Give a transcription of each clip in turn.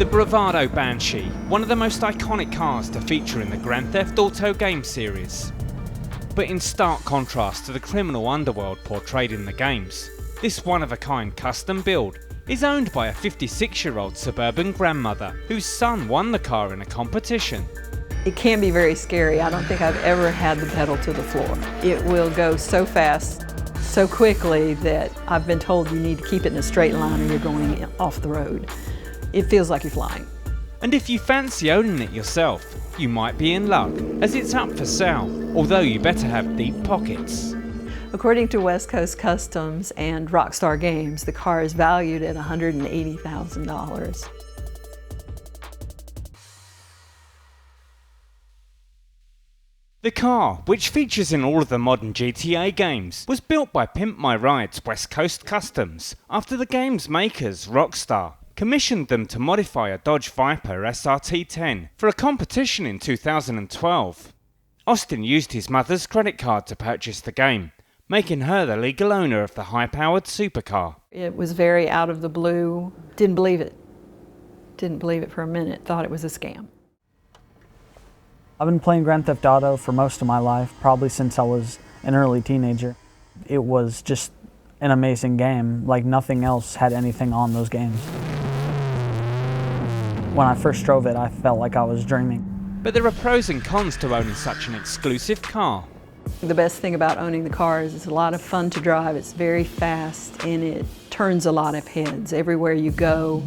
The Bravado Banshee, one of the most iconic cars to feature in the Grand Theft Auto game series. But in stark contrast to the criminal underworld portrayed in the games, this one-of-a-kind custom build is owned by a 56-year-old suburban grandmother whose son won the car in a competition. It can be very scary. I don't think I've ever had the pedal to the floor. It will go so fast, so quickly that I've been told you need to keep it in a straight line or you're going off the road. It feels like you're flying. And if you fancy owning it yourself, you might be in luck, as it's up for sale, although you better have deep pockets. According to West Coast Customs and Rockstar Games, the car is valued at $180,000. The car, which features in all of the modern GTA games, was built by Pimp My Ride's West Coast Customs after the game's makers, Rockstar, commissioned them to modify a Dodge Viper SRT-10 for a competition in 2012. Austin used his mother's credit card to purchase the game, making her the legal owner of the high-powered supercar. It was very out of the blue. Didn't believe it. Didn't believe it for a minute. Thought it was a scam. I've been playing Grand Theft Auto for most of my life, probably since I was an early teenager. It was just an amazing game, like nothing else had anything on those games. When I first drove it, I felt like I was dreaming. But there are pros and cons to owning such an exclusive car. The best thing about owning the car is it's a lot of fun to drive. It's very fast and it turns a lot of heads. Everywhere you go,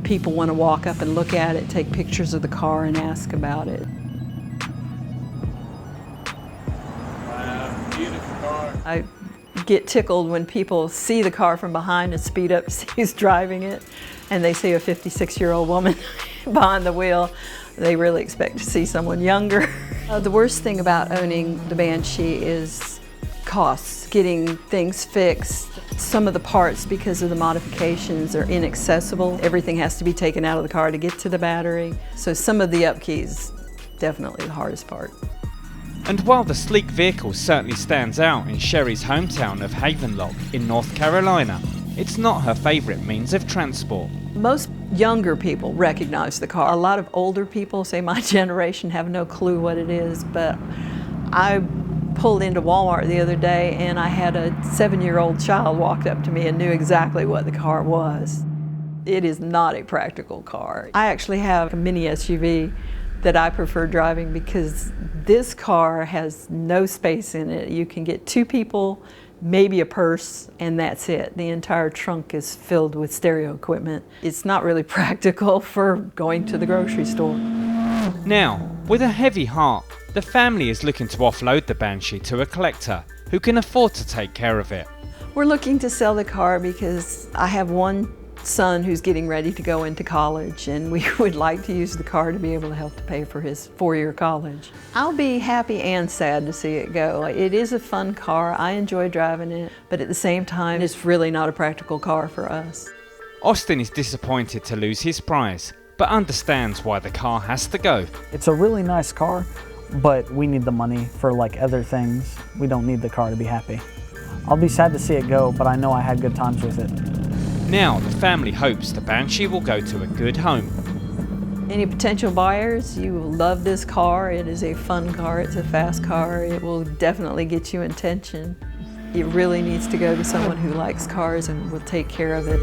people want to walk up and look at it, take pictures of the car and ask about it. Wow, beautiful car. I get tickled when people see the car from behind and speed up to see who's driving it, and they see a 56-year-old woman behind the wheel. They really expect to see someone younger. The worst thing about owning the Banshee is costs, getting things fixed. Some of the parts, because of the modifications, are inaccessible. Everything has to be taken out of the car to get to the battery. So some of the upkeep is definitely the hardest part. And while the sleek vehicle certainly stands out in Cheri's hometown of Havenlock in North Carolina, it's not her favourite means of transport. Most younger people recognize the car. A lot of older people, say my generation, have no clue what it is, but I pulled into Walmart the other day and I had a 7-year-old child walked up to me and knew exactly what the car was. It is not a practical car. I actually have a mini SUV that I prefer driving because this car has no space in it. You can get 2 people, maybe a purse, and that's it. The entire trunk is filled with stereo equipment. It's not really practical for going to the grocery store. Now, with a heavy heart, the family is looking to offload the Banshee to a collector who can afford to take care of it. We're looking to sell the car because I have one son who's getting ready to go into college, and we would like to use the car to be able to help to pay for his 4-year college. I'll be happy and sad to see it go. It is a fun car. I enjoy driving it, but at the same time, it's really not a practical car for us. Austin is disappointed to lose his prize, but understands why the car has to go. It's a really nice car, but we need the money for like other things. We don't need the car to be happy. I'll be sad to see it go, but I know I had good times with it. Now the family hopes the Banshee will go to a good home. Any potential buyers, you will love this car. It is a fun car, it's a fast car. It will definitely get you attention. It really needs to go to someone who likes cars and will take care of it.